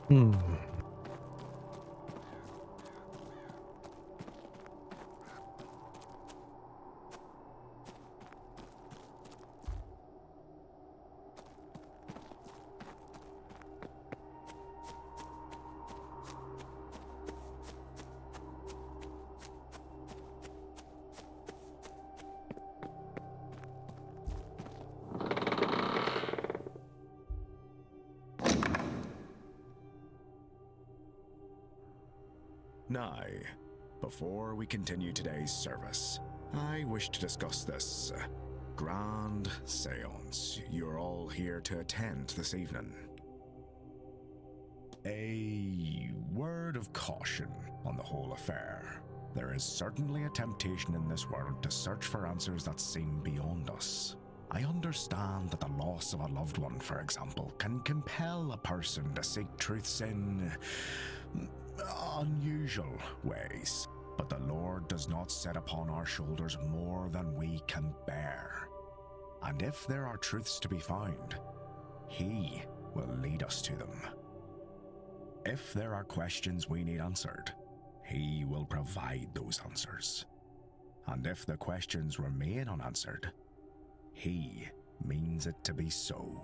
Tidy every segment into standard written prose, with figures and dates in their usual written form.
Hmm. Now, before we continue today's service, I wish to discuss this grand séance you're all here to attend this evening. A word of caution on the whole affair. There is certainly a temptation in this world to search for answers that seem beyond us. I understand that the loss of a loved one, for example, can compel a person to seek truths in unusual ways. But the Lord does not set upon our shoulders more than we can bear. And if there are truths to be found, He will lead us to them. If there are questions we need answered, He will provide those answers. And if the questions remain unanswered, He means it to be so.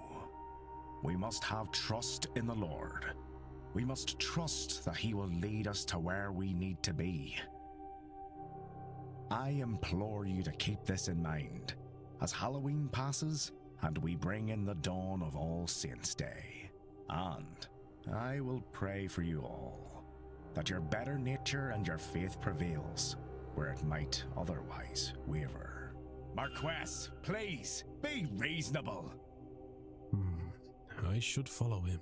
We must have trust in the Lord. We must trust that He will lead us to where we need to be. I implore you to keep this in mind as Halloween passes and we bring in the dawn of All Saints' Day. And I will pray for you all, that your better nature and your faith prevails where it might otherwise waver. Marquess, please, be reasonable. I should follow him.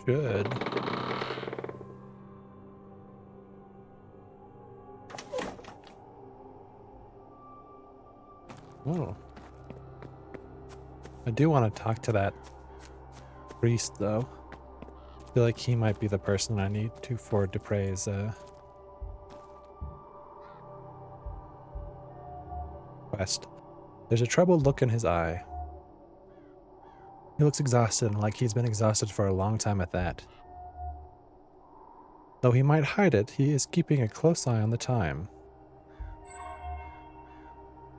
Should. Oh. I do want to talk to that priest, though. I feel like he might be the person I need to for Dupre's quest. There's a troubled look in his eye. He looks exhausted, and like he's been exhausted for a long time at that. Though he might hide it, he is keeping a close eye on the time.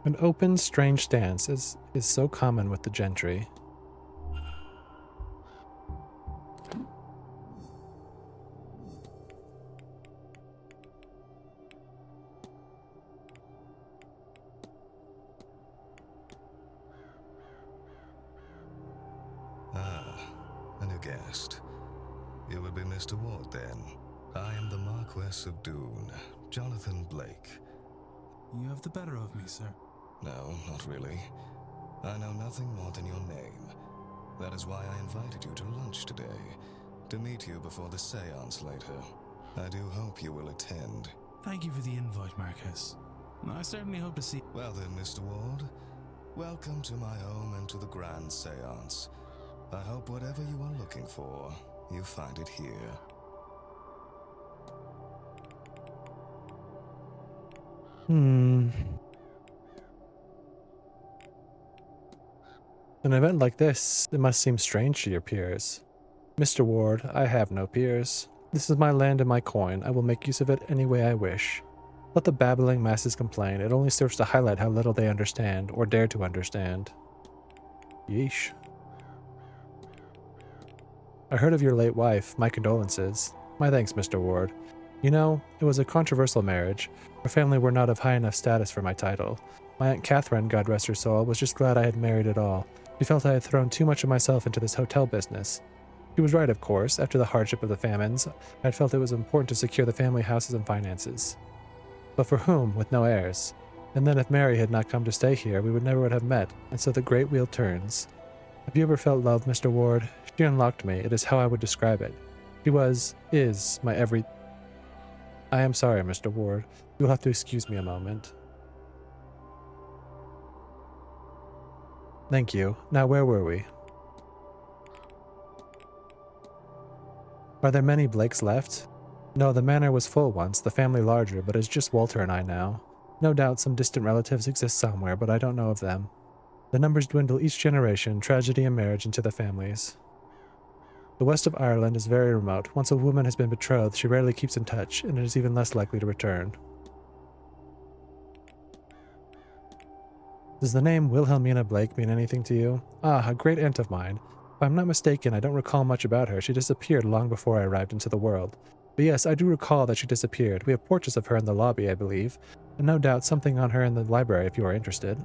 An open, strange stance is so common with the gentry. A new guest. You would be Mr. Ward, then. I am the Marquess of Doon, Jonathan Blake. You have the better of me, sir. No, not really. I know nothing more than your name. That is why I invited you to lunch today, to meet you before the séance later. I do hope you will attend. Thank you for the invite, Marquess. I certainly hope to see... Well then, Mr. Ward, welcome to my home and to the grand séance. I hope whatever you are looking for, you find it here. An event like this, it must seem strange to your peers. Mr. Ward, I have no peers. This is my land and my coin. I will make use of it any way I wish. Let the babbling masses complain. It only serves to highlight how little they understand, or dare to understand. Yeesh. I heard of your late wife. My condolences. My thanks, Mr. Ward. You know, it was a controversial marriage. Our family were not of high enough status for my title. My Aunt Catherine, God rest her soul, was just glad I had married at all. She felt I had thrown too much of myself into this hotel business. She was right, of course. After the hardship of the famines, I had felt it was important to secure the family houses and finances. But for whom, with no heirs? And then if Mary had not come to stay here, we would never have met, and so the great wheel turns. Have you ever felt love, Mr. Ward? She unlocked me. It is how I would describe it. She is my every... I am sorry, Mr. Ward. You will have to excuse me a moment. Thank you. Now where were we? Are there many Blakes left? No, the manor was full once, the family larger, but it's just Walter and I now. No doubt some distant relatives exist somewhere, but I don't know of them. The numbers dwindle each generation, tragedy and marriage into the families. The west of Ireland is very remote. Once a woman has been betrothed, she rarely keeps in touch, and is even less likely to return. Does the name Wilhelmina Blake mean anything to you? Ah, a great aunt of mine. If I'm not mistaken, I don't recall much about her. She disappeared long before I arrived into the world. But yes, I do recall that she disappeared. We have portraits of her in the lobby, I believe, and no doubt something on her in the library if you are interested.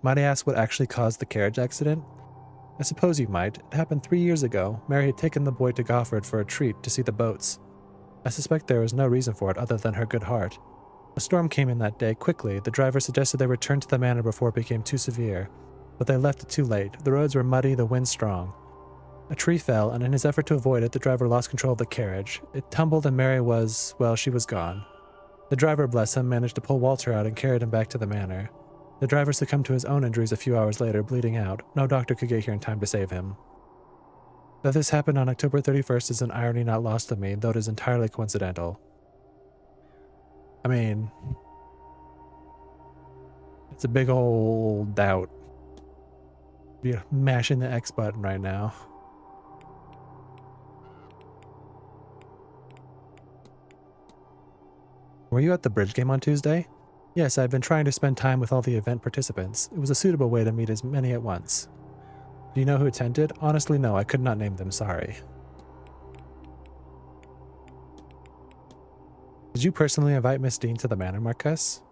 Might I ask what actually caused the carriage accident? I suppose you might. It happened 3 years ago. Mary had taken the boy to Gofford for a treat to see the boats. I suspect there was no reason for it other than her good heart. A storm came in that day quickly. The driver suggested they return to the manor before it became too severe, but they left it too late. The roads were muddy, the wind strong. A tree fell, and in his effort to avoid it, the driver lost control of the carriage. It tumbled and Mary was, well, she was gone. The driver, bless him, managed to pull Walter out and carried him back to the manor. The driver succumbed to his own injuries a few hours later, bleeding out. No doctor could get here in time to save him. That this happened on October 31st is an irony not lost on me, though it is entirely coincidental. I mean, it's a big old doubt. You're mashing the X button right now. Were you at the bridge game on Tuesday? Yes, I've been trying to spend time with all the event participants. It was a suitable way to meet as many at once. Do you know who attended? Honestly, no, I could not name them, sorry. Did you personally invite Miss Dean to the manor, Marcus?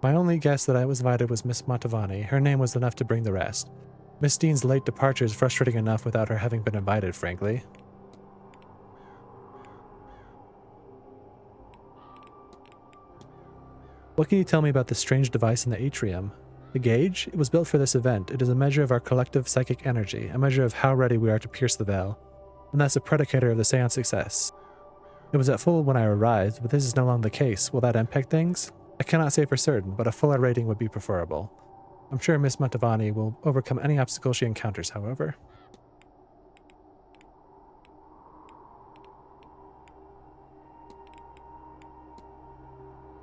My only guess that I was invited was Miss Montavani. Her name was enough to bring the rest. Miss Dean's late departure is frustrating enough without her having been invited, frankly. What can you tell me about this strange device in the atrium? The gauge? It was built for this event. It is a measure of our collective psychic energy, a measure of how ready we are to pierce the veil. And that's a predicator of the seance success. It was at full when I arrived, but this is no longer the case. Will that impact things? I cannot say for certain, but a fuller rating would be preferable. I'm sure Miss Montavani will overcome any obstacle she encounters, however.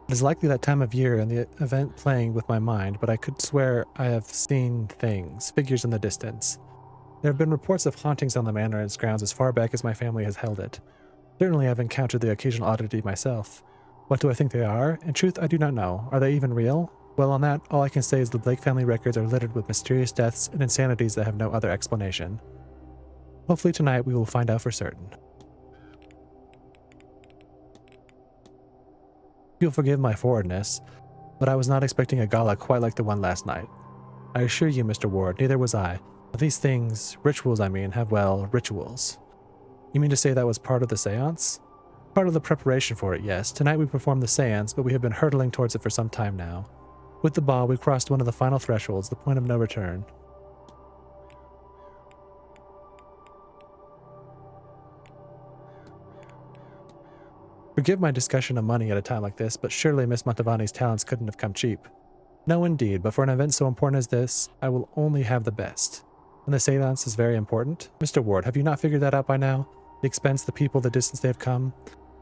It is likely that time of year and the event playing with my mind, but I could swear I have seen things, figures in the distance. There have been reports of hauntings on the manor and its grounds as far back as my family has held it. Certainly I've encountered the occasional oddity myself. What do I think they are? In truth, I do not know. Are they even real? Well, on that, all I can say is the Blake family records are littered with mysterious deaths and insanities that have no other explanation. Hopefully tonight we will find out for certain. You'll forgive my forwardness, but I was not expecting a gala quite like the one last night. I assure you, Mr. Ward, neither was I. But these things, rituals I mean, have, well, rituals. You mean to say that was part of the seance? Part of the preparation for it, yes. Tonight we performed the seance, but we have been hurtling towards it for some time now. With the ball, we crossed one of the final thresholds, the point of no return. Forgive my discussion of money at a time like this, but surely Miss Montavani's talents couldn't have come cheap. No, indeed, but for an event so important as this, I will only have the best. And the seance is very important. Mr. Ward, have you not figured that out by now? The expense, the people, the distance they have come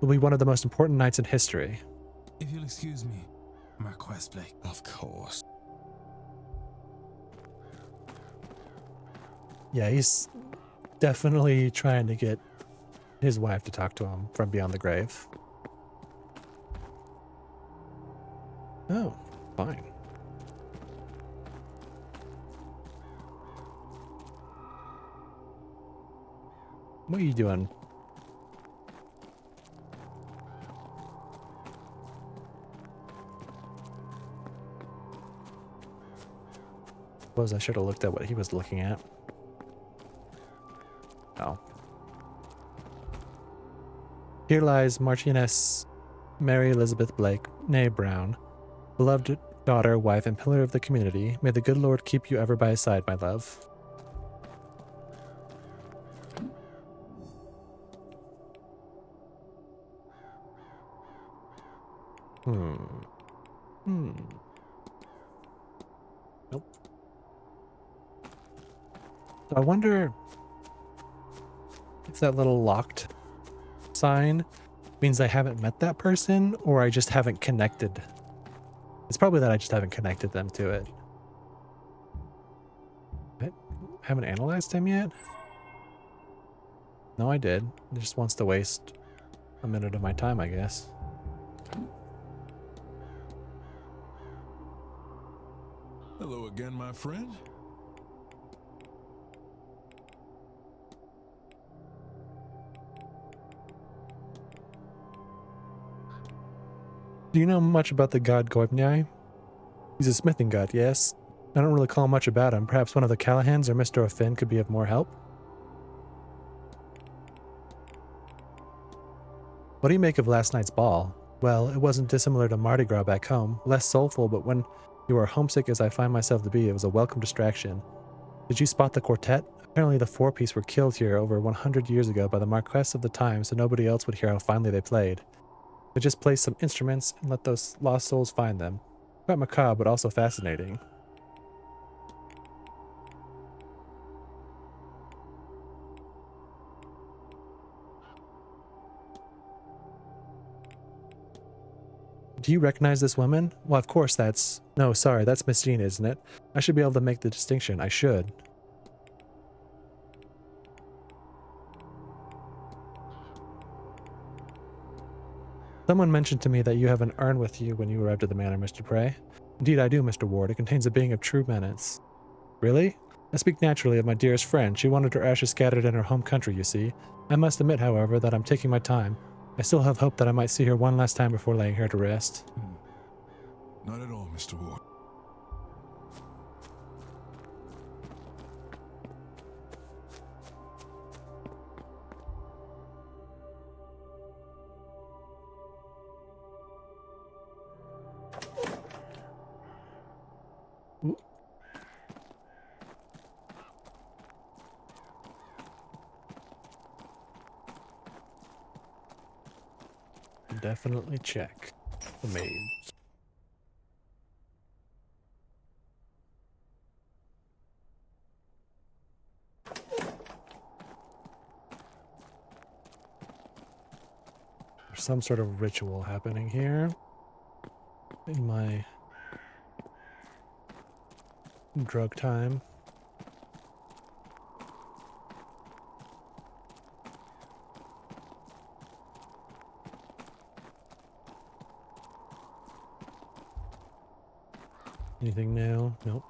will be one of the most important nights in history. If you'll excuse me, Marquess Blake. Of course. Yeah, he's definitely trying to get his wife to talk to him from beyond the grave. Oh, fine. What are you doing? Suppose I should have looked at what he was looking at. Oh. Here lies Marchioness Mary Elizabeth Blake, née Brown, beloved daughter, wife, and pillar of the community. May the good Lord keep you ever by his side, my love. Nope. So I wonder if that little locked sign means I haven't met that person, or I just haven't connected. It's probably that I just haven't connected them to it. I haven't analyzed him yet? No, I did. It just wants to waste a minute of my time, I guess. Hello again, my friend. Do you know much about the god Goibniai? He's a smithing god, yes. I don't really call much about him. Perhaps one of the Callahans or Mr. O'Finn could be of more help? What do you make of last night's ball? Well, it wasn't dissimilar to Mardi Gras back home. Less soulful, but when you are homesick as I find myself to be, it was a welcome distraction. Did you spot the quartet? Apparently the four-piece were killed here over 100 years ago by the Marquess of the time so nobody else would hear how finely they played. They just play some instruments and let those lost souls find them. Quite macabre, but also fascinating. Do you recognize this woman? Well, of course that's... No, sorry, that's Miss Jean, isn't it? I should be able to make the distinction. I should. Someone mentioned to me that you have an urn with you when you arrived at the manor, Mr. Prey. Indeed I do, Mr. Ward. It contains a being of true menace. Really? I speak naturally of my dearest friend. She wanted her ashes scattered in her home country, you see. I must admit, however, that I'm taking my time. I still have hope that I might see her one last time before laying her to rest. Not at all, Mr. Ward. Ooh. Definitely check the maids. There's some sort of ritual happening here in my drug time. Anything new? Nope.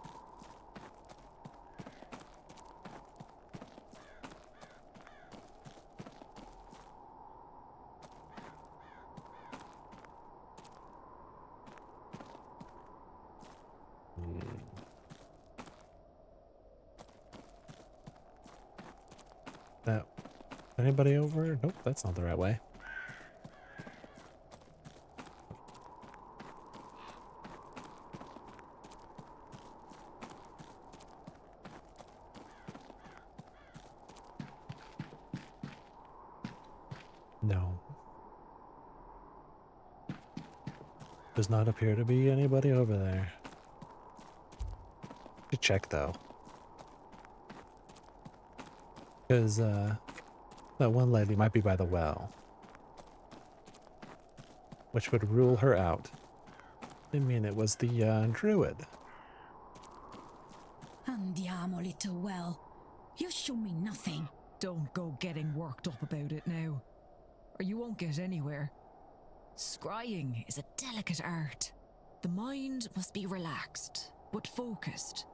That anybody over? Nope, that's not the right way. No. Does not appear to be anybody over there. Should check though. Because that one lady might be by the well. Which would rule her out. I mean, it was the druid. Andiamo, little well. You show me nothing. Don't go getting worked up about it now, or you won't get anywhere. Scrying is a delicate art. The mind must be relaxed, but focused.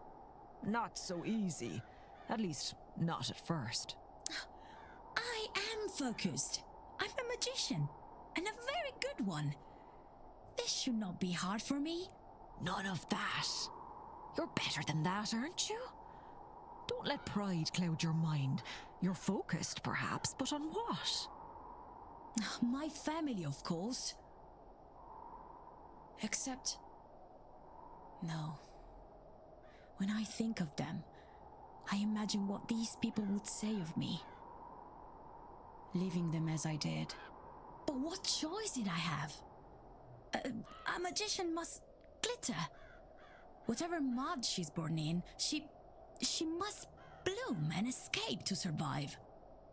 Not so easy, at least not at first. I am focused. I'm a magician, and a very good one. This should not be hard for me. None of that. You're better than that, aren't you? Don't let pride cloud your mind. You're focused, perhaps, but on what? My family, of course. Except... no. When I think of them, I imagine what these people would say of me. Leaving them as I did. But what choice did I have? A magician must glitter. Whatever mud she's born in, she must bloom and escape to survive.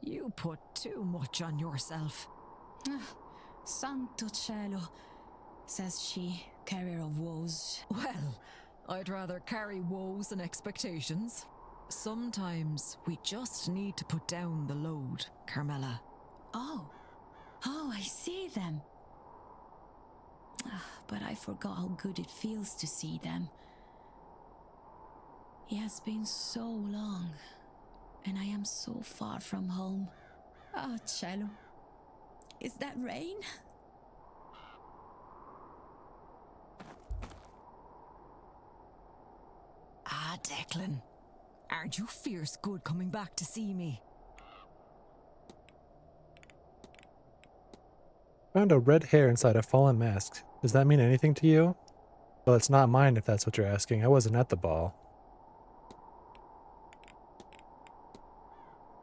You put too much on yourself. Santo cielo, says she, carrier of woes. Well, I'd rather carry woes than expectations. Sometimes we just need to put down the load, Carmela. Oh, I see them. But I forgot how good it feels to see them. It has been so long, and I am so far from home. Ah, cielo. Is that rain? Ah, Declan. Aren't you fierce good coming back to see me? Found a red hair inside a fallen mask. Does that mean anything to you? Well, it's not mine if that's what you're asking. I wasn't at the ball.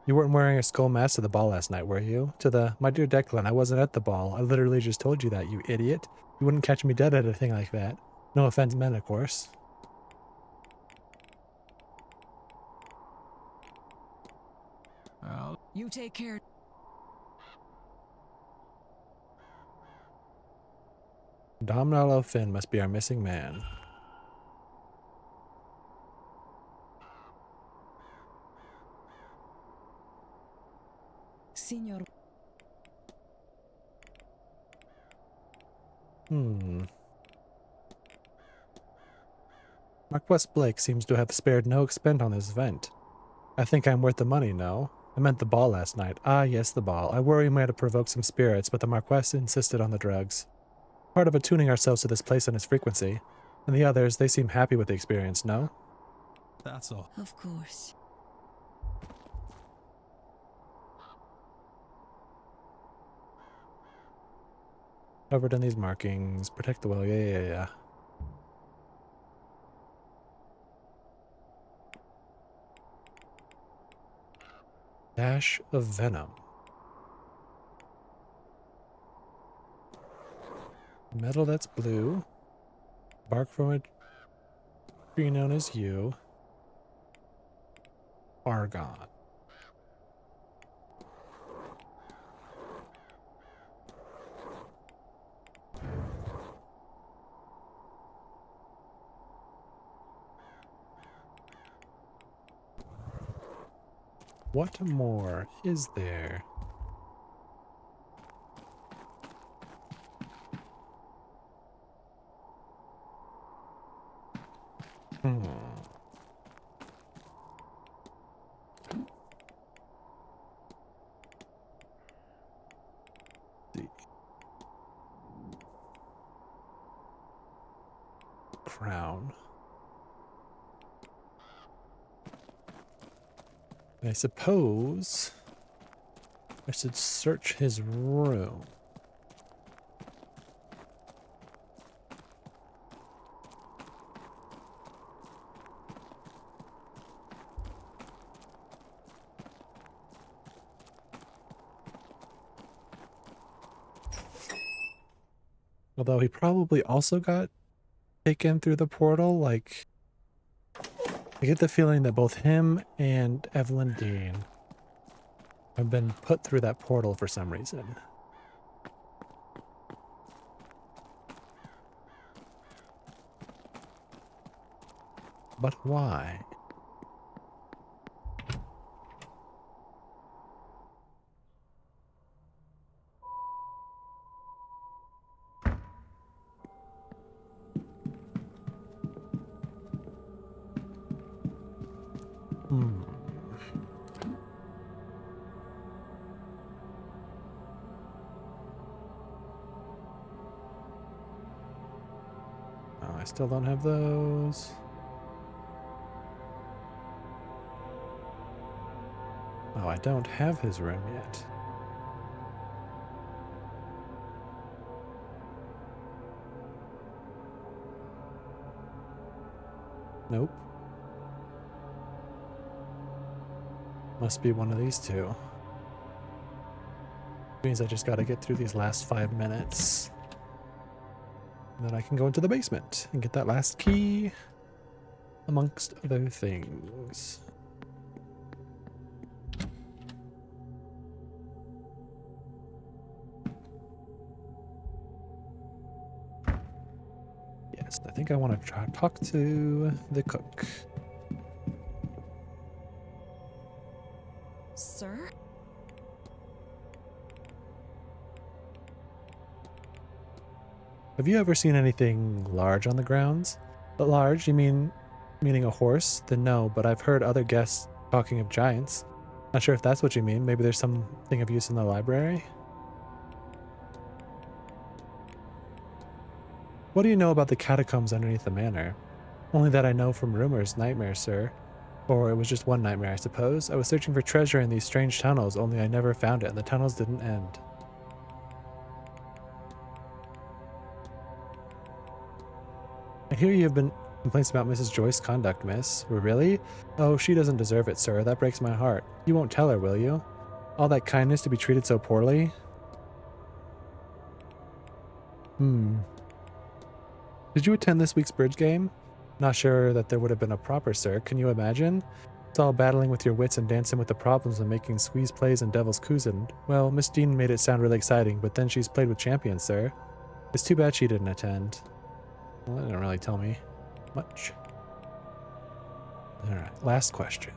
You weren't wearing a skull mask to the ball last night, were you? My dear Declan, I wasn't at the ball. I literally just told you that, you idiot. You wouldn't catch me dead at a thing like that. No offense meant, of course. Well, You take care. Domhnall Finn must be our missing man. Signor. Marquess Blake seems to have spared no expense on this event. I think I'm worth the money, no? I meant the ball last night. Ah, yes, the ball. I worry we might have provoked some spirits, but the Marquess insisted on the drugs. Part of attuning ourselves to this place and its frequency. And the others, they seem happy with the experience, no? that's all. Of course. Covered in these markings. Protect the well. Yeah. Dash of venom. Metal that's blue. Bark from a tree known as yew. Argon. What more is there? See. Crown. I suppose I should search his room. Although he probably also got taken through the portal, like, I get the feeling that both him and Evelyn Dean have been put through that portal for some reason. But why? Oh, I still don't have those. Oh, I don't have his room yet. Nope. Must be one of these two. Means I just gotta get through these last 5 minutes. And then I can go into the basement and get that last key, amongst other things. first. I think I want to try talk to the cook. Sir? Have you ever seen anything large on the grounds? But large, you meaning a horse? Then no, but I've heard other guests talking of giants. Not sure if that's what you mean. Maybe there's something of use in the library? What do you know about the catacombs underneath the manor? Only that I know from rumors, nightmares, sir. Or it was just one nightmare, I suppose. I was searching for treasure in these strange tunnels, only I never found it, and the tunnels didn't end. I hear you have been complaints about Mrs. Joyce's conduct, miss. Really? Oh, she doesn't deserve it, sir. That breaks my heart. You won't tell her, will you? All that kindness to be treated so poorly? Did you attend this week's bridge game? Not sure that there would have been a proper, sir. Can you imagine? It's all battling with your wits and dancing with the problems and making squeeze plays and devil's coups, and, well, Miss Dean made it sound really exciting, but then she's played with champions, sir. It's too bad she didn't attend. Well, that didn't really tell me much. Alright, last question.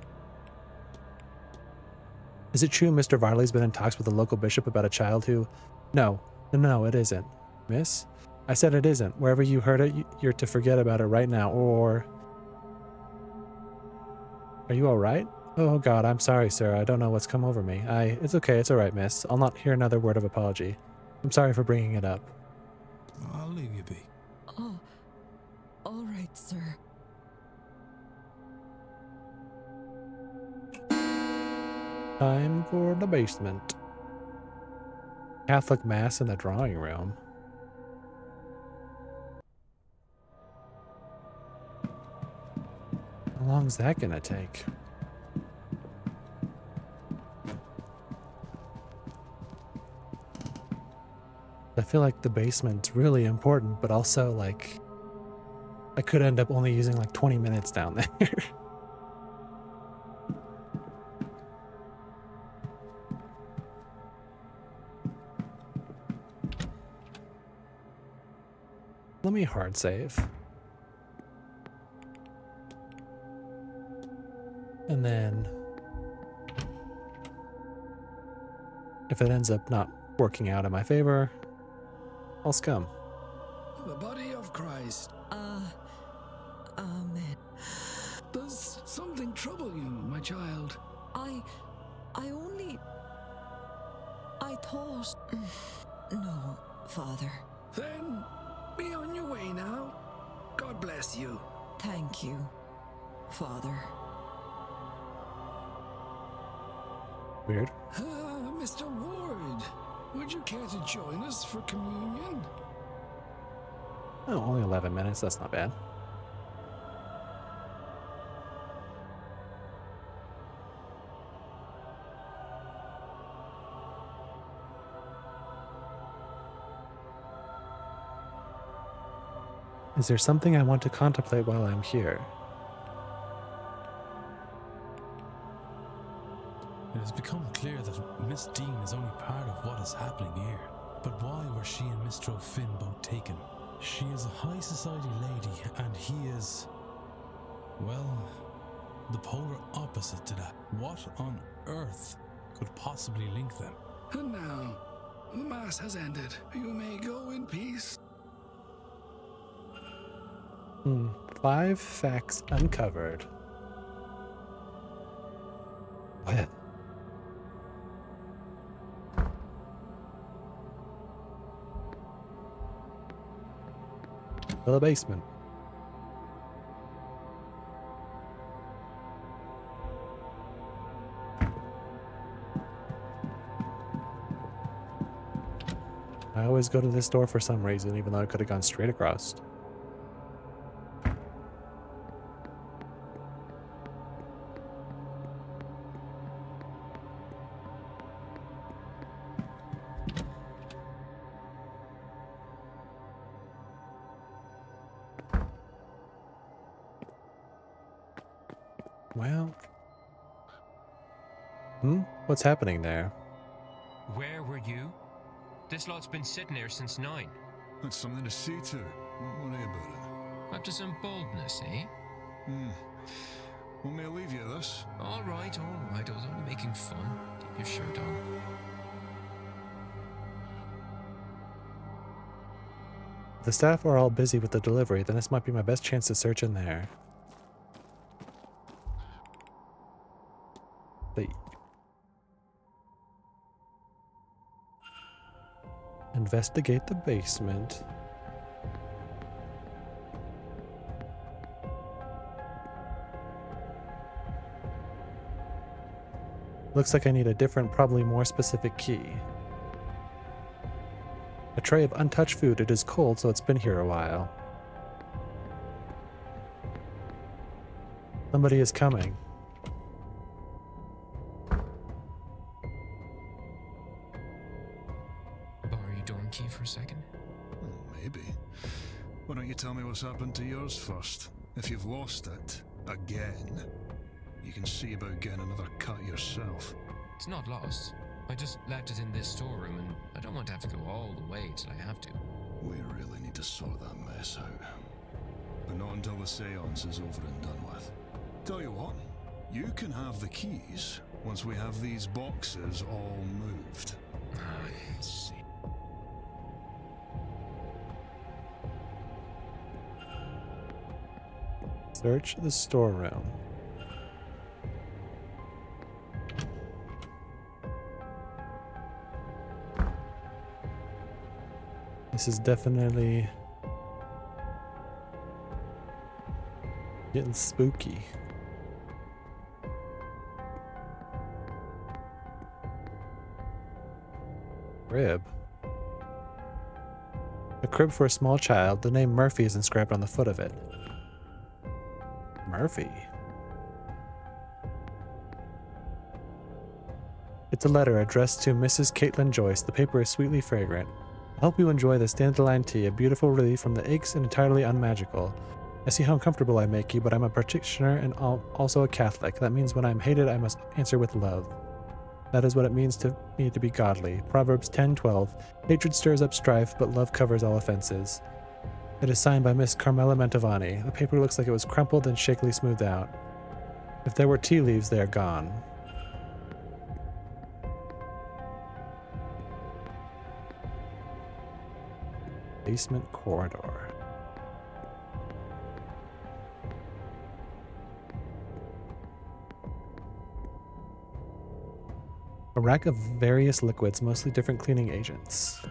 Is it true Mr. Varley's been in talks with the local bishop about a child who... No, it isn't. Miss? I said it isn't. Wherever you heard it, you're to forget about it right now, or... Are you alright? Oh god, I'm sorry, sir. I don't know what's come over me. It's okay, it's alright, miss. I'll not hear another word of apology. I'm sorry for bringing it up. I'll leave you be. Oh, all right, sir. Time for the basement. Catholic Mass in the drawing room. How long's that gonna take? I feel like the basement's really important, but also, like, I could end up only using like 20 minutes down there. Let me hard save. And then if it ends up not working out in my favor, I'll scum. The body of Christ. Amen. Does something trouble you, my child? I thought... No, Father. Then be on your way now. God bless you. Thank you, Father. Weird. Mr. Ward, would you care to join us for communion? Oh, only 11 minutes. That's not bad. Is there something I want to contemplate while I'm here? It has become clear that Miss Dean is only part of what is happening here. But why were she and Mr. O'Finn both taken? She is a high society lady, and he is, well, the polar opposite to that. What on earth could possibly link them? And now, the Mass has ended. You may go in peace. 5 facts uncovered. What? The basement. I always go to this door for some reason, even though I could have gone straight across. Well, what's happening there? Where were you? This lot's been sitting here since 9. That's something to see to. What are you about it? Up to some boldness, eh? Want me to leave you this? All right, I was only making fun. Keep your shirt on. The staff are all busy with the delivery, then this might be my best chance to search in there. Investigate the basement. Looks like I need a different, probably more specific key. A tray of untouched food. It is cold, so it's been here a while. Somebody is coming. Borrow your dorm key for a second? Maybe. Why don't you tell me what's happened to yours first? If you've lost it, again, you can see about getting another cut yourself. It's not lost. I just left it in this storeroom, and I don't want to have to go all the way till I have to. We really need to sort that mess out. But not until the seance is over and done with. Tell you what, you can have the keys once we have these boxes all moved. I see. Search the storeroom. This is definitely getting spooky. Crib. A crib for a small child. The name Murphy is inscribed on the foot of it. Murphy. It's a letter addressed to Mrs. Caitlin Joyce. The paper is sweetly fragrant. I hope you enjoy this dandelion tea, a beautiful relief from the aches and entirely unmagical. I see how uncomfortable I make you, but I'm a practitioner and also a Catholic. That means when I'm hated, I must answer with love. That is what it means to me to be godly. Proverbs 10:12. Hatred stirs up strife, but love covers all offenses. It is signed by Miss Carmela Mantovani. The paper looks like it was crumpled and shakily smoothed out. If there were tea leaves, they are gone. Basement corridor. A rack of various liquids, mostly different cleaning agents.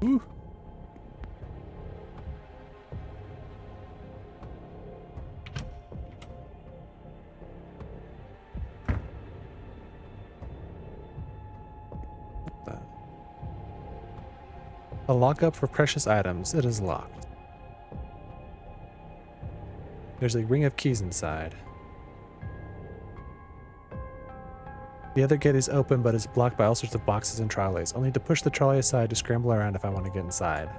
Ooh. A lockup for precious items. It is locked. There's a ring of keys inside. The other gate is open, but is blocked by all sorts of boxes and trolleys. I'll need to push the trolley aside to scramble around if I want to get inside.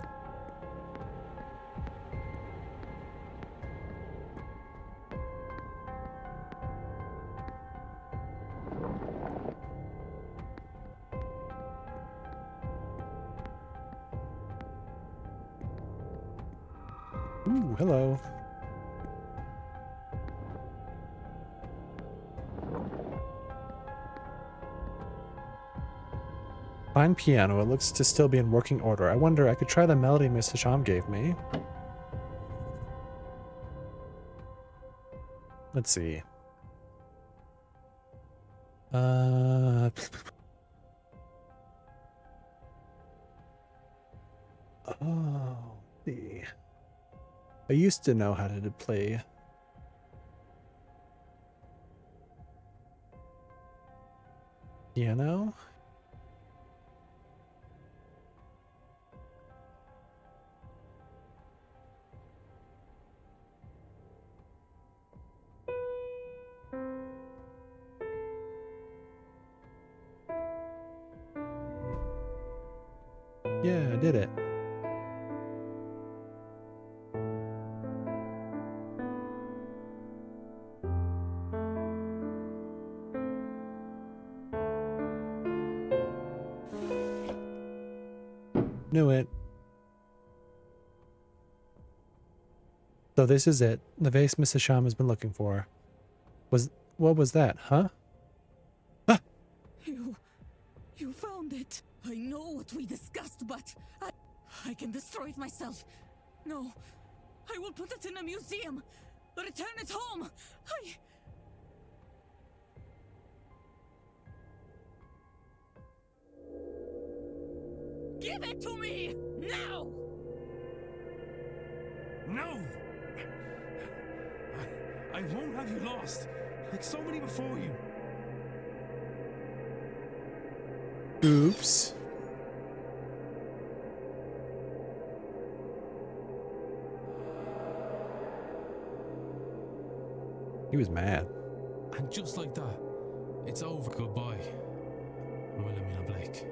Ooh, hello. Fine piano. It looks to still be in working order. I wonder, I could try the melody Miss Hisham gave me. Let's see. Oh, see. I used to know how to play piano. Yeah, I did it. Knew it. So this is it. The vase Mrs. Sham has been looking for. What was that, huh? Ah! You found it. I know what we discussed, but I can destroy it myself. No, I will put it in a museum. Return it home. Give it to me! Now! No! I won't have you lost, like so many before you. Oops. He was mad. And just like that, it's over. Goodbye, Wilhelmina Blake.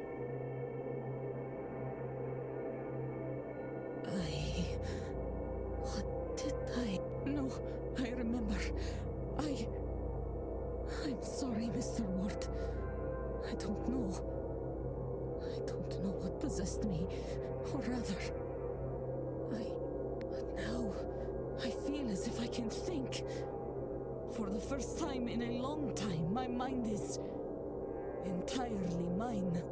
What did I... No, I remember. I'm sorry, Mr. Ward. I don't know. I don't know what possessed me. Or rather... But now, I feel as if I can think. For the first time in a long time, my mind is... entirely mine.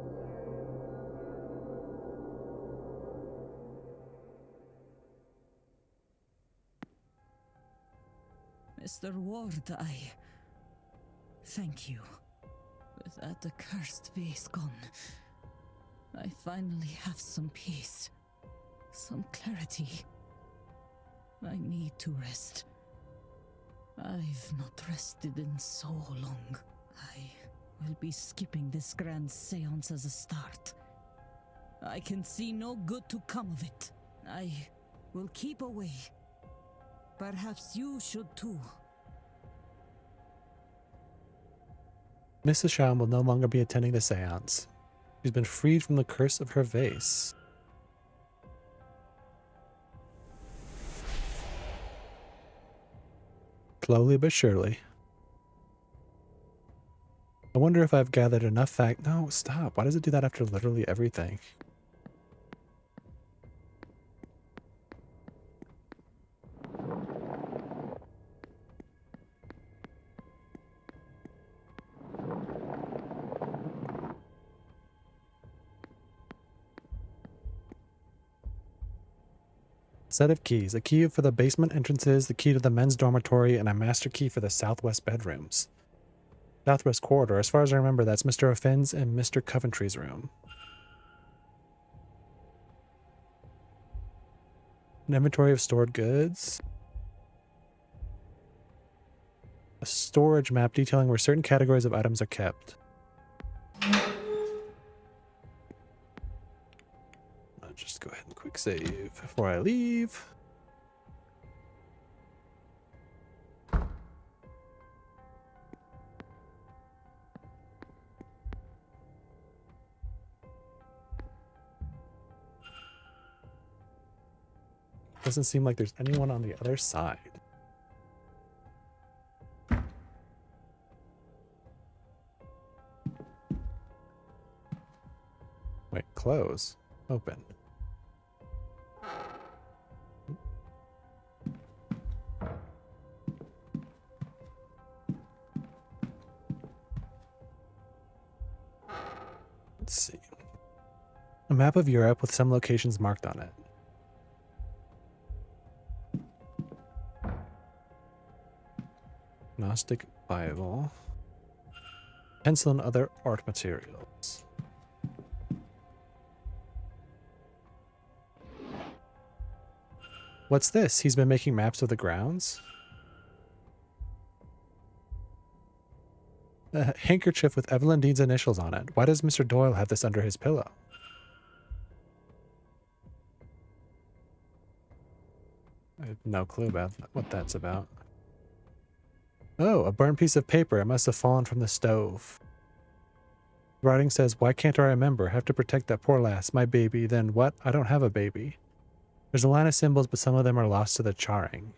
Mr. Ward, thank you. With that accursed vase gone, I finally have some peace. Some clarity. I need to rest. I've not rested in so long. I will be skipping this grand seance as a start. I can see no good to come of it. I will keep away. Perhaps you should too. Mrs. Sham will no longer be attending the seance. She's been freed from the curse of her vase. Slowly but surely. I wonder if I've gathered enough fact. No, stop. Why does it do that after literally everything? Set of keys. A key for the basement entrances, the key to the men's dormitory, and a master key for the southwest bedrooms. Southwest corridor. As far as I remember, that's Mr. O'Finn's and Mr. Coventry's room. An inventory of stored goods. A storage map detailing where certain categories of items are kept. I'll just go ahead and quick save before I leave. Doesn't seem like there's anyone on the other side. Wait, close. Open. Let's see. A map of Europe with some locations marked on it. Gnostic Bible. Pencil and other art materials. What's this? He's been making maps of the grounds? A handkerchief with Evelyn Dean's initials on it. Why does Mr. Doyle have this under his pillow? I have no clue about what that's about. Oh, a burnt piece of paper. It must have fallen from the stove. The writing says, why can't I remember? Have to protect that poor lass, my baby. Then what? I don't have a baby. There's a line of symbols, but some of them are lost to the charring.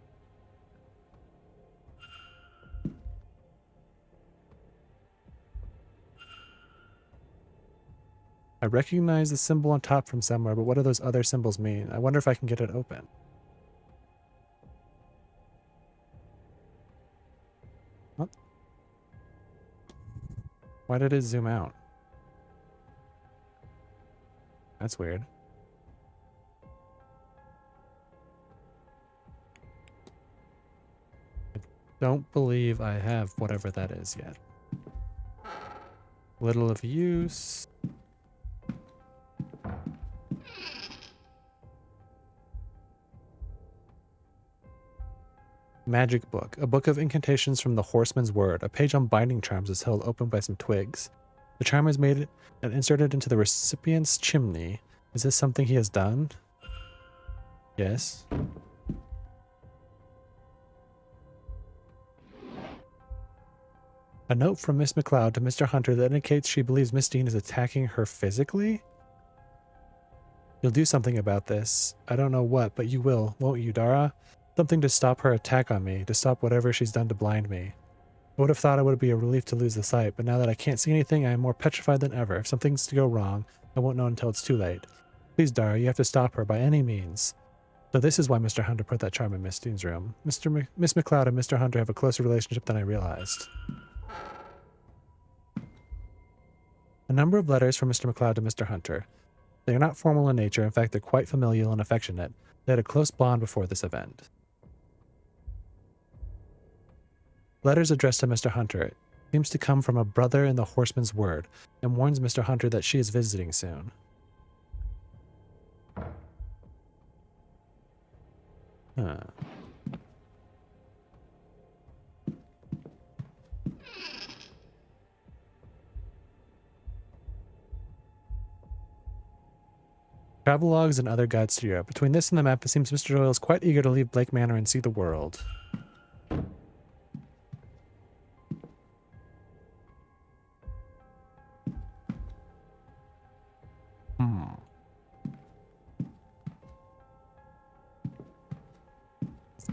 I recognize the symbol on top from somewhere, but what do those other symbols mean? I wonder if I can get it open. What? Why did it zoom out? That's weird. I don't believe I have whatever that is yet. Little of use. Magic book. A book of incantations from the horseman's word. A page on binding charms is held open by some twigs. The charm is made and inserted into the recipient's chimney. Is this something he has done? Yes. A note from Miss McLeod to Mr. Hunter that indicates she believes Miss Dean is attacking her physically? You'll do something about this. I don't know what, but you will, won't you, Dara? Something to stop her attack on me, to stop whatever she's done to blind me. I would have thought it would be a relief to lose the sight, but now that I can't see anything, I am more petrified than ever. If something's to go wrong, I won't know until it's too late. Please, Dara, you have to stop her by any means. So this is why Mr. Hunter put that charm in Miss Dean's room. Miss McLeod and Mr. Hunter have a closer relationship than I realized. A number of letters from Mr. McLeod to Mr. Hunter. They are not formal in nature. In fact, they're quite familial and affectionate. They had a close bond before this event. Letters addressed to Mr. Hunter seems to come from a brother in the horseman's word and warns Mr. Hunter that she is visiting soon. Huh. Travelogues and other guides to Europe. Between this and the map, it seems Mr. Doyle is quite eager to leave Blake Manor and see the world.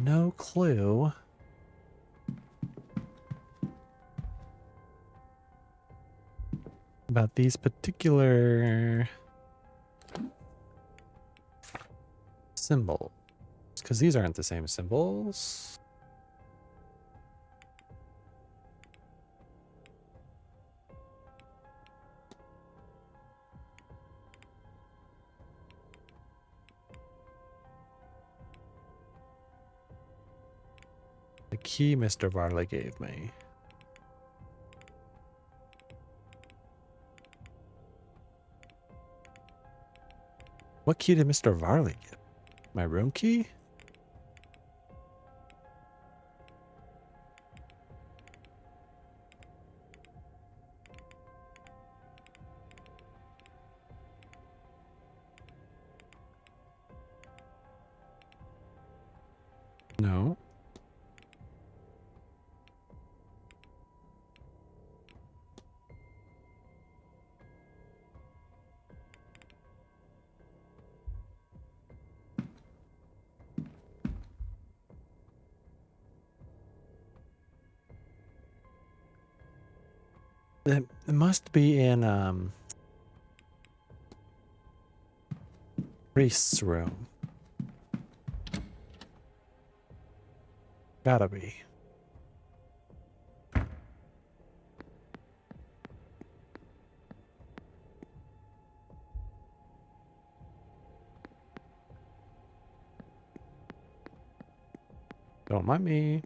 No clue. About these particular symbols. Because these aren't the same symbols. The key Mr. Varley gave me. What key did Mr. Varley give? My room key? No. It must be in priest's room. Gotta be. Don't mind me.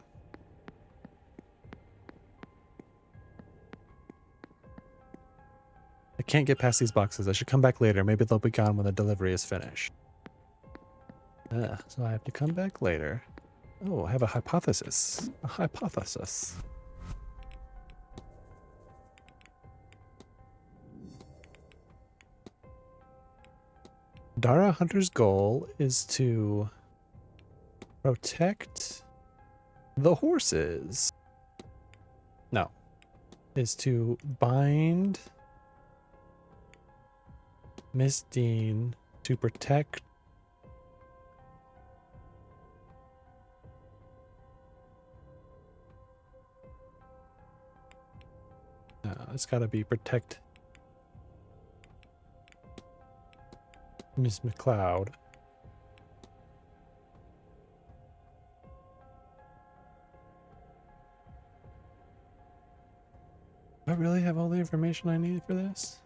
I can't get past these boxes. I should come back later. Maybe they'll be gone when the delivery is finished. So I have to come back later. Oh, I have a hypothesis. A hypothesis. Dara Hunter's goal is to protect the horses. No. Is to bind Miss Dean to protect it's gotta be protect Miss McLeod. Do I really have all the information I need for this?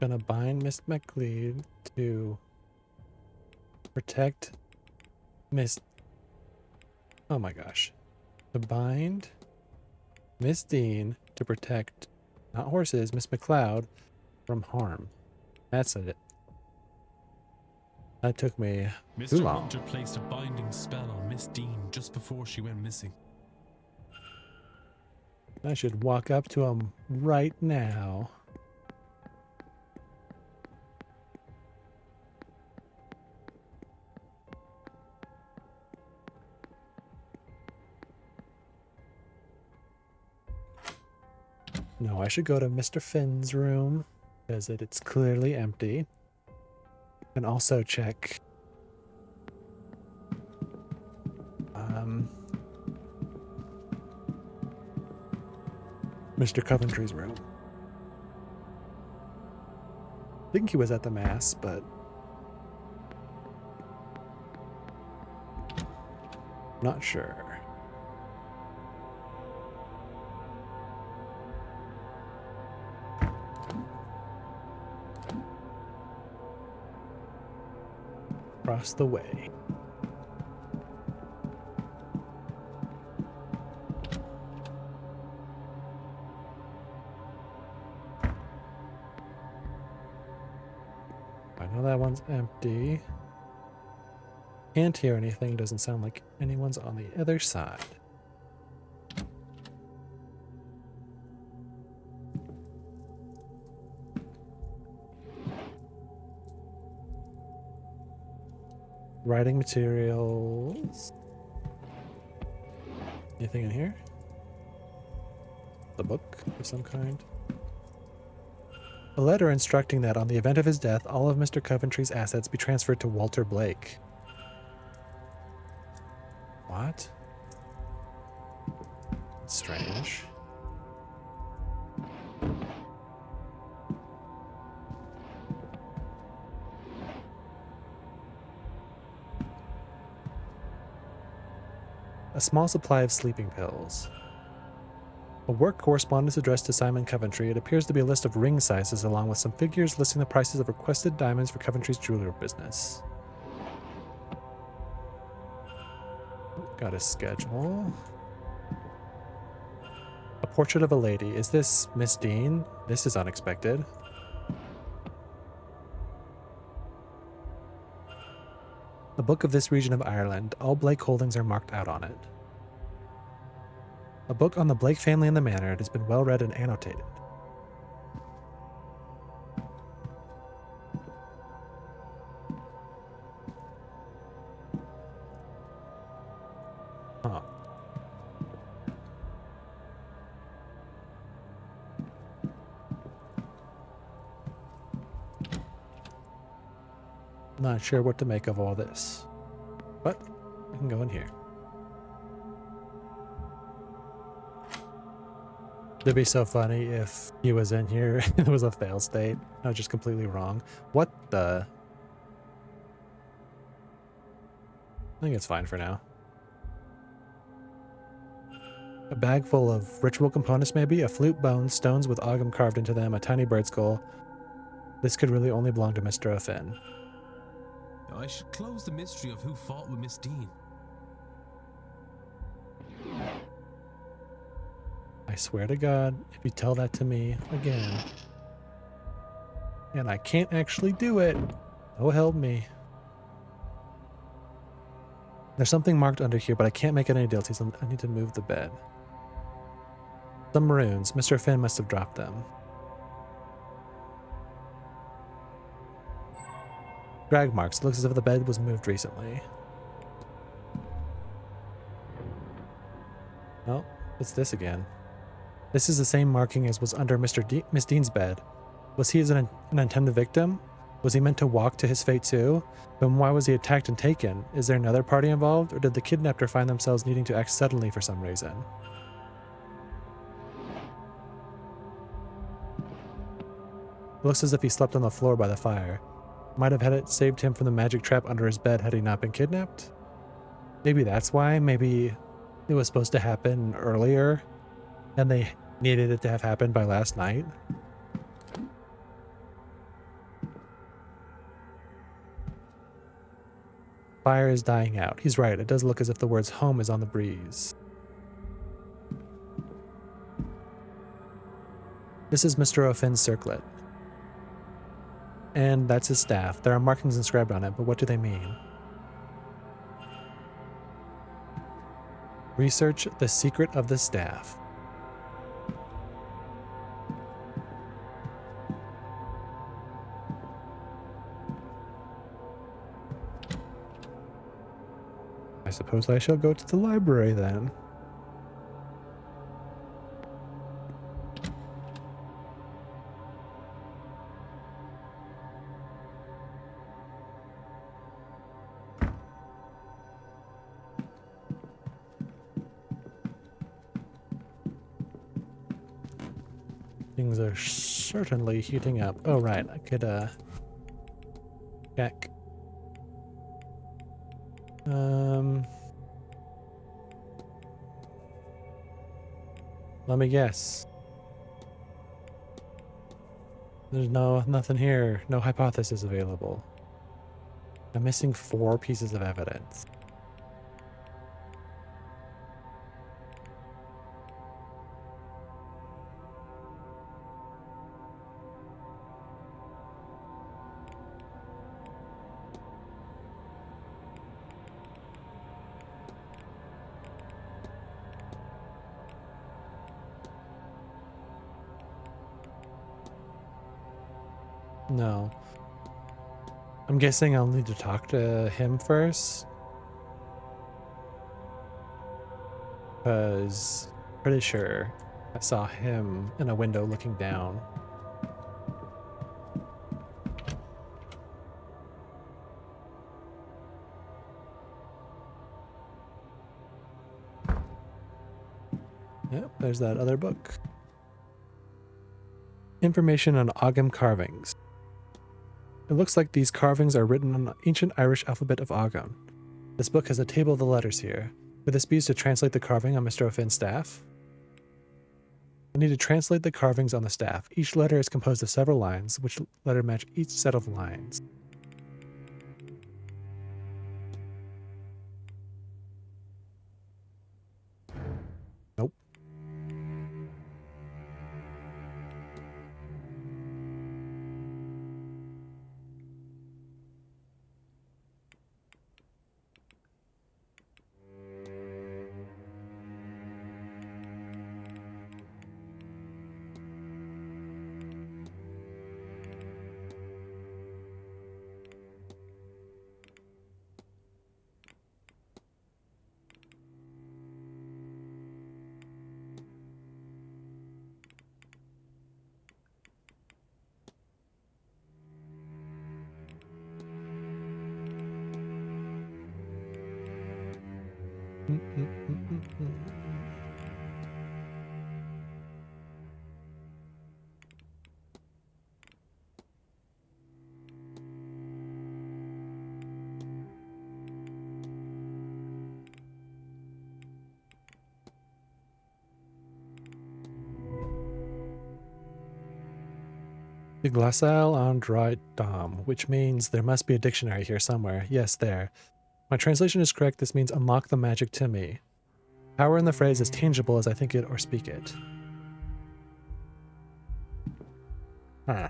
Gonna bind Miss McLeod to protect Miss. Oh my gosh. To bind Miss Dean to protect, not horses, Miss McLeod from harm. That's it. That took me too Mr. long. Hunter placed a binding spell on Miss Dean just before she went missing. I should walk up to him right now. No, I should go to Mr. Finn's room because it's clearly empty. And also check Mr. Coventry's room. I think he was at the mass, but not sure. Across the way. I know that one's empty. Can't hear anything. Doesn't sound like anyone's on the other side. Writing materials. Anything in here? The book of some kind? A letter instructing that on the event of his death, all of Mr. Coventry's assets be transferred to Walter Blake. What? Strange. A small supply of sleeping pills. A work correspondence addressed to Simon Coventry. It appears to be a list of ring sizes along with some figures listing the prices of requested diamonds for Coventry's jewelry business. Got a schedule. A portrait of a lady. Is this Miss Dean? This is unexpected. A book of this region of Ireland. All Blake holdings are marked out on it. A book on the Blake family and the manor. It has been well read and annotated. Huh. Not sure what to make of all this, but I can go in here. It'd be so funny if he was in here and it was a fail state. I was just completely wrong. What the? I think it's fine for now. A bag full of ritual components maybe? A flute, bones, stones with ogham carved into them, a tiny bird skull. This could really only belong to Mr. O'Finn. I should close the mystery of who fought with Miss Dean. I swear to God, if you tell that to me again, and I can't actually do it, oh help me. There's something marked under here, but I can't make it any details. So I need to move the bed. Some maroons. Mr. Finn must have dropped them. Drag marks. It looks as if the bed was moved recently. Oh, it's this again. This is the same marking as was under Miss Dean's bed. Was he an intended victim? Was he meant to walk to his fate too? Then why was he attacked and taken? Is there another party involved, or did the kidnapper find themselves needing to act suddenly for some reason? It looks as if he slept on the floor by the fire. Might have had it saved him from the magic trap under his bed had he not been kidnapped? Maybe that's why. Maybe it was supposed to happen earlier, and they needed it to have happened by last night. Fire is dying out. He's right. It does look as if the words home is on the breeze. This is Mr. O'Finn's circlet. And that's his staff. There are markings inscribed on it, but what do they mean? Research the secret of the staff. I suppose I shall go to the library then. Things are certainly heating up. Oh, right. I could, check. Let me guess. There's nothing here. No hypothesis available. I'm missing 4 pieces of evidence. No. I'm guessing I'll need to talk to him first. Because pretty sure I saw him in a window looking down. Yep, there's that other book. Information on Ogham carvings. It looks like these carvings are written on the ancient Irish alphabet of Ogham. This book has a table of the letters here. Could this be used to translate the carving on Mr. O'Finn's staff? I need to translate the carvings on the staff. Each letter is composed of several lines, which letter match each set of lines. Nope. The glacial Android Dom, which means there must be a dictionary here somewhere. Yes, there. My translation is correct. This means unlock the magic to me. Power in the phrase is tangible as I think it or speak it. Huh.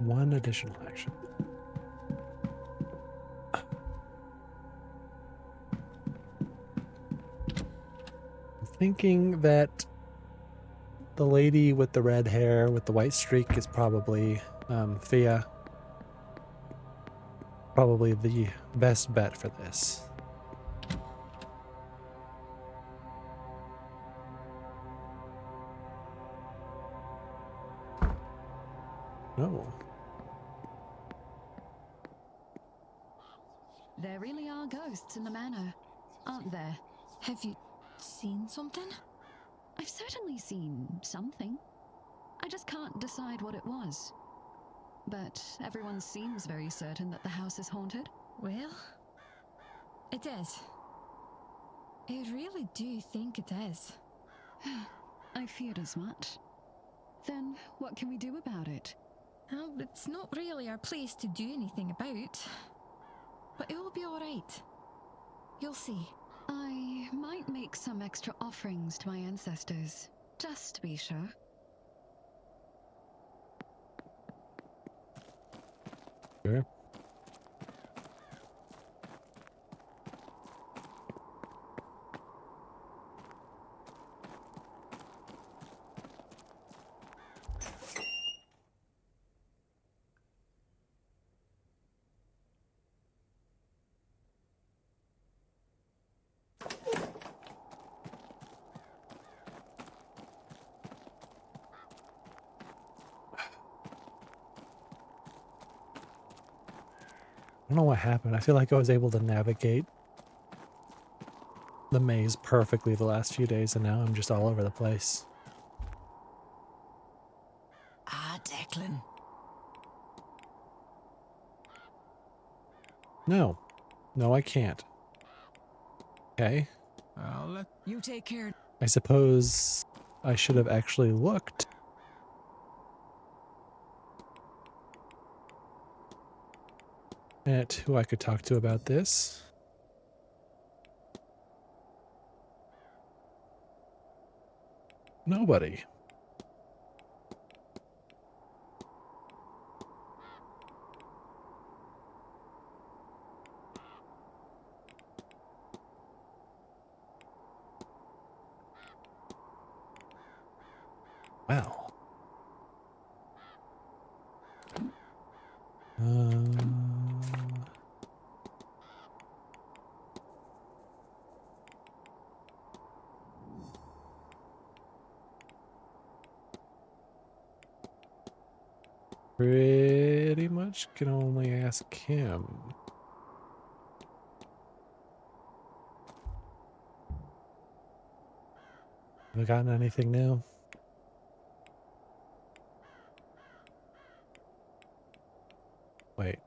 One additional action. I'm thinking that the lady with the red hair with the white streak is probably Thea. Probably the best bet for this. No. There really are ghosts in the manor, aren't there? Have you seen something? I've certainly seen something. I just can't decide what it was. But everyone seems very certain that the house is haunted. Well, it is. I really do think it is. I feared as much. Then what can we do about it? Well, it's not really our place to do anything about. But it will be alright. You'll see. I might make some extra offerings to my ancestors, just to be sure. Sure. I don't know what happened. I feel like I was able to navigate the maze perfectly the last few days, and now I'm just all over the place. Ah, Declan. No. No, I can't. Okay. I'll let You take care. I suppose I should have actually looked. At who I could talk to about this. Nobody. Wow. Pretty much can only ask him. Have I gotten anything new? Wait.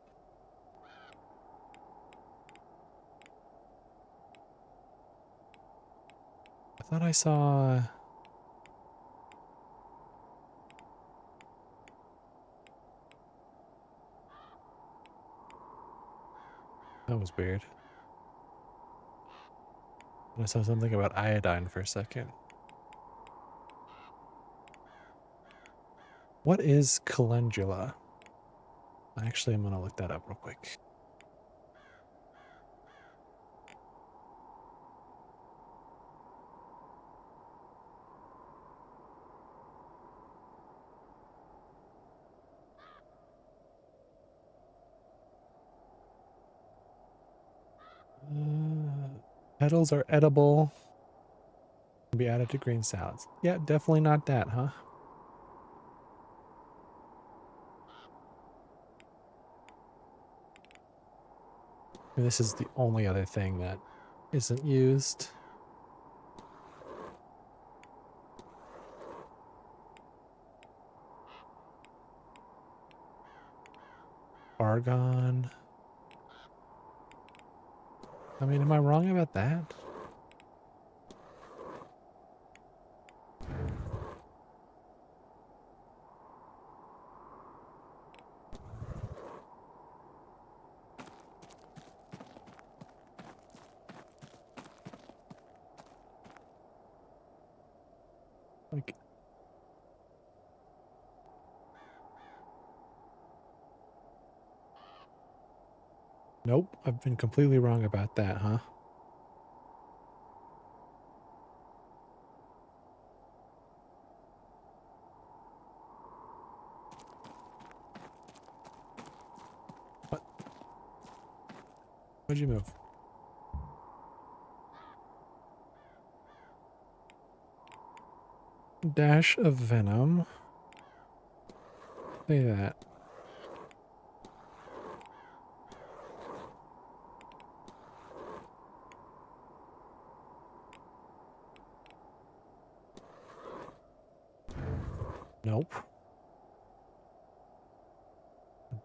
I thought I saw... That was weird. I saw something about iodine for a second. What is calendula? Actually, I'm going to look that up real quick. Petals are edible. Can be added to green salads. Yeah, definitely not that, huh? And this is the only other thing that isn't used. Argon. I mean, am I wrong about that? Like, Nope, I've been completely wrong about that, huh? What? Why'd you move? Dash of venom. Say that. Nope.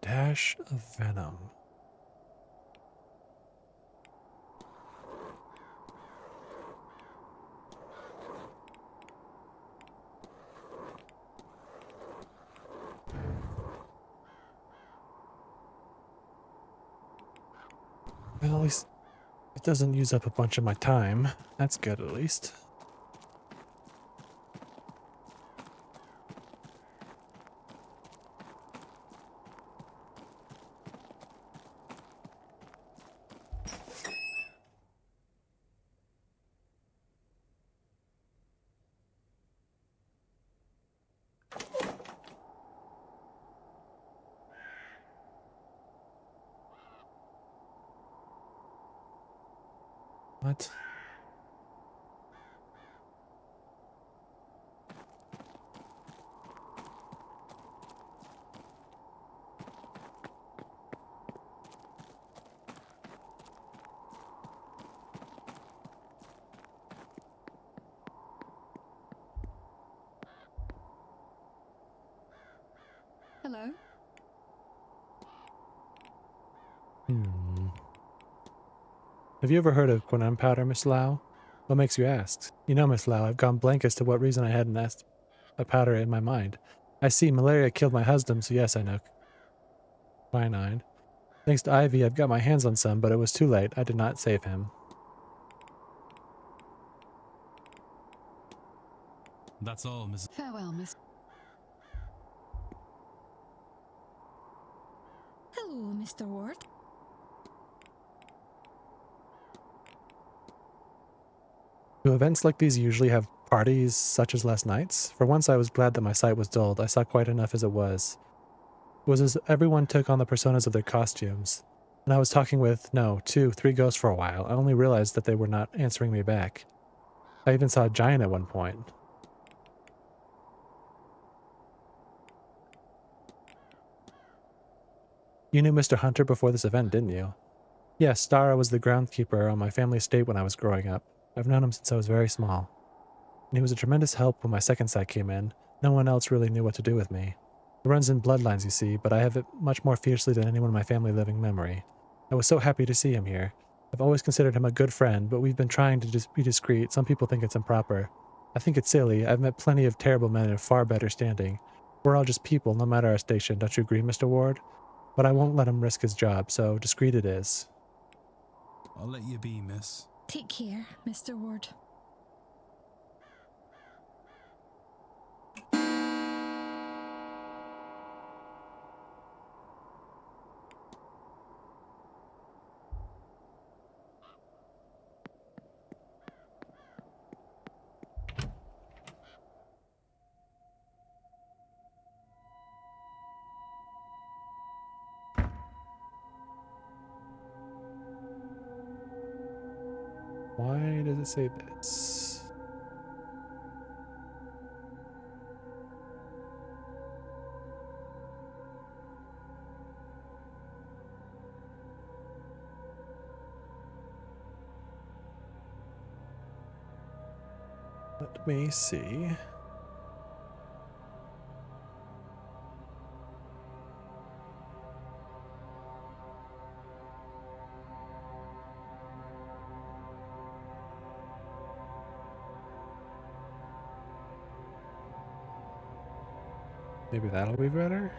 Dash of venom. Well, at least it doesn't use up a bunch of my time. That's good, at least. What? Hello? Hmm. Have you ever heard of quinine powder, Miss Lau? What makes you ask? You know, Miss Lau, I've gone blank as to what reason I hadn't asked a powder in my mind. I see malaria killed my husband, so yes, I know quinine. Thanks to Ivy, I've got my hands on some, but it was too late. I did not save him. That's all, Miss. Farewell, Miss. Hello, Mr. Ward. Do events like these usually have parties such as last night's? For once I was glad that my sight was dulled. I saw quite enough as it was. It was as everyone took on the personas of their costumes. And I was talking with, no, 2, 3 ghosts for a while. I only realized that they were not answering me back. I even saw a giant at one point. You knew Mr. Hunter before this event, didn't you? Yes, Stara was the groundskeeper on my family estate when I was growing up. I've known him since I was very small. And he was a tremendous help when my second sight came in. No one else really knew what to do with me. It runs in bloodlines, you see, but I have it much more fiercely than anyone in my family living memory. I was so happy to see him here. I've always considered him a good friend, but we've been trying to just be discreet. Some people think it's improper. I think it's silly. I've met plenty of terrible men in far better standing. We're all just people, no matter our station. Don't you agree, Mr. Ward? But I won't let him risk his job, so discreet it is. I'll let you be, miss. Take care, Mr. Ward. Why does it say this? Let me see. Maybe that'll be better?